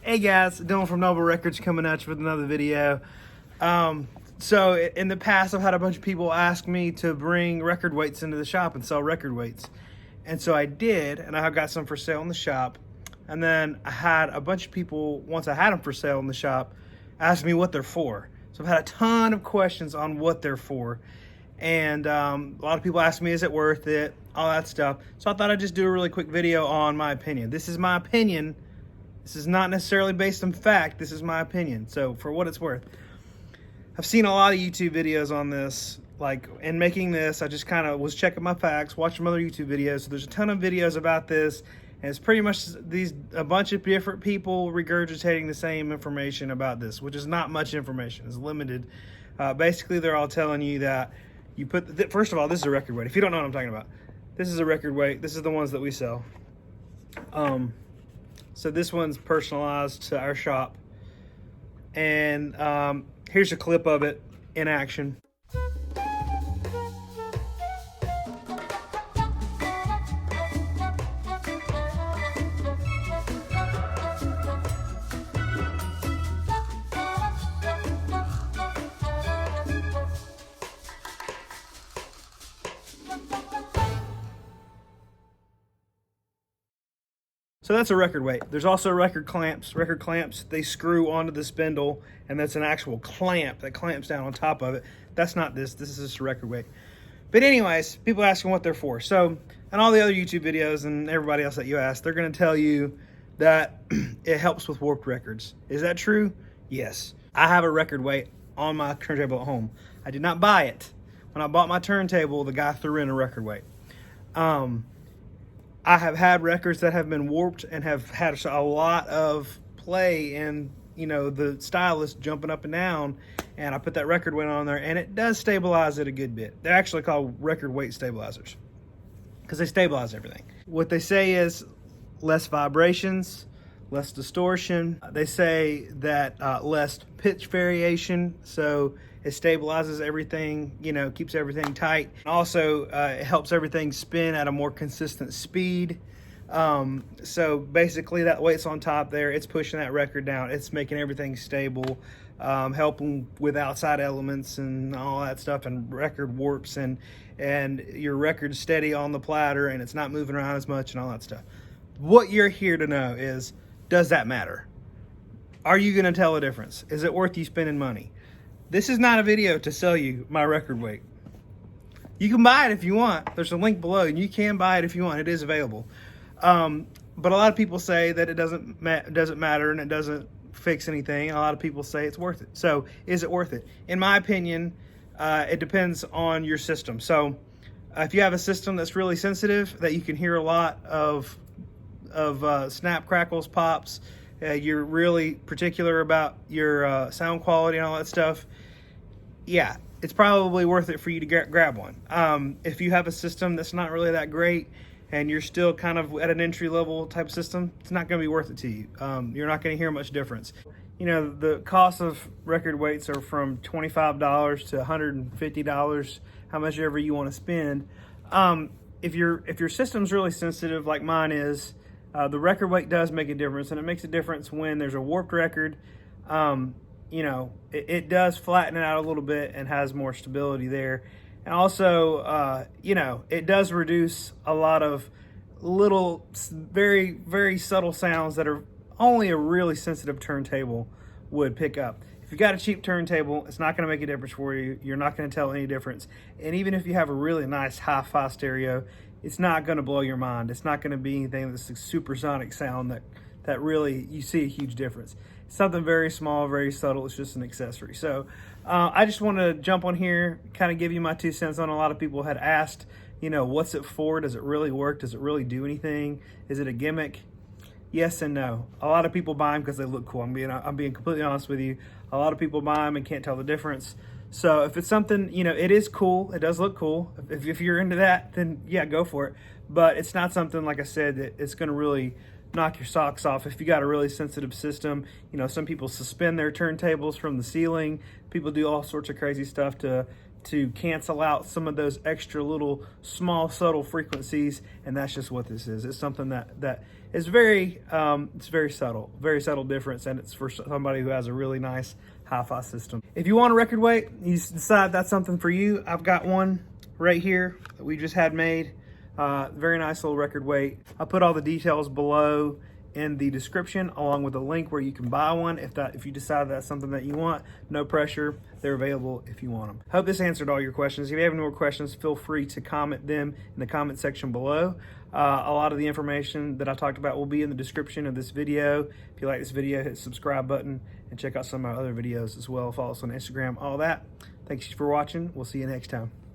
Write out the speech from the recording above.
Hey guys, Dylan from Noble Records coming at you with another video. So in the past, I've had a bunch of people ask me to bring record weights into the shop and sell record weights. And so I did, and I got some for sale in the shop. And then I had a bunch of people, once I had them for sale in the shop, ask me what they're for. So I've had a ton of questions on what they're for. And a lot of people ask me, is it worth it? All that stuff. So I thought I'd just do a really quick video on my opinion. This is my opinion. This is not necessarily based on fact. This is my opinion. So for what it's worth, I've seen a lot of YouTube videos on this. Like in making this, I just kind of was checking my facts, watching other YouTube videos. So there's a ton of videos about this, and it's pretty much a bunch of different people regurgitating the same information about this, which is not much information. It's limited. Basically, they're all telling you that you put. First of all, this is a record weight. If you don't know what I'm talking about, this is a record weight. This is the ones that we sell. So this one's personalized to our shop. And here's a clip of it in action. So that's a record weight. There's also record clamps. Record clamps, they screw onto the spindle, and that's an actual clamp that clamps down on top of it. That's not this. This is just a record weight. But anyways, people asking what they're for. So, and all the other YouTube videos and everybody else that you ask, they're going to tell you that it helps with warped records. Is that true? Yes. I have a record weight on my turntable at home. I did not buy it. When I bought my turntable, the guy threw in a record weight. I have had records that have been warped and have had a lot of play and, you know, the stylus jumping up and down, and I put that record weight on there and it does stabilize it a good bit. They're actually called record weight stabilizers because they stabilize everything. What they say is less vibrations, less distortion. They say that less pitch variation, so it stabilizes everything, you know, keeps everything tight. Also, it helps everything spin at a more consistent speed. So basically that weight's on top there, it's pushing that record down, it's making everything stable, helping with outside elements and all that stuff, and record warps, and your record's steady on the platter and it's not moving around as much and all that stuff. What you're here to know is, does that matter? Are you gonna tell a difference? Is it worth you spending money? This is not a video to sell you my record weight. You can buy it if you want. There's a link below and you can buy it if you want. It is available. But a lot of people say that it doesn't matter and it doesn't fix anything. And a lot of people say it's worth it. So is it worth it? In my opinion, it depends on your system. So if you have a system that's really sensitive, that you can hear a lot of snap, crackles, pops, you're really particular about your sound quality and all that stuff, yeah, it's probably worth it for you to grab one. If you have a system that's not really that great and you're still kind of at an entry-level type system, it's not going to be worth it to you. You're not going to hear much difference. You know, the cost of record weights are from $25 to $150, how much ever you want to spend. If your system's really sensitive like mine is, the record weight does make a difference, and it makes a difference when there's a warped record. You know, it does flatten it out a little bit and has more stability there. And also, you know, it does reduce a lot of little, very, very subtle sounds that are only a really sensitive turntable would pick up. If you've got a cheap turntable, it's not going to make a difference for you. You're not going to tell any difference. And even if you have a really nice hi-fi stereo, it's not going to blow your mind. It's not going to be anything that's a supersonic sound that really you see a huge difference. It's something very small, very subtle. It's just an accessory. So I just want to jump on here, kind of give you my 2 cents on. A lot of people had asked, you know, what's it for? Does it really work? Does it really do anything? Is it a gimmick? Yes and no. A lot of people buy them because they look cool. I'm being completely honest with you. A lot of people buy them and can't tell the difference. So if it's something, you know, it is cool. It does look cool. If you're into that, then yeah, go for it. But it's not something, like I said, that it's going to really knock your socks off. If you got a really sensitive system, you know, some people suspend their turntables from the ceiling. People do all sorts of crazy stuff to to cancel out some of those extra little small subtle frequencies, and that's just what this is. It's something that is very it's very subtle difference, and it's for somebody who has a really nice hi-fi system. If you want a record weight, you decide that's something for you, I've got one right here that we just had made. Very nice little record weight. I'll put all the details below in the description, along with a link where you can buy one if you decide that's something that you want. No pressure, they're available if you want them. Hope this answered all your questions. If you have any more questions, feel free to comment them in the comment section below. A lot of the information that I talked about will be in the description of this video. If you like this video, hit the subscribe button and check out some of our other videos as well. Follow us on Instagram, all that. Thanks for watching. We'll see you next time.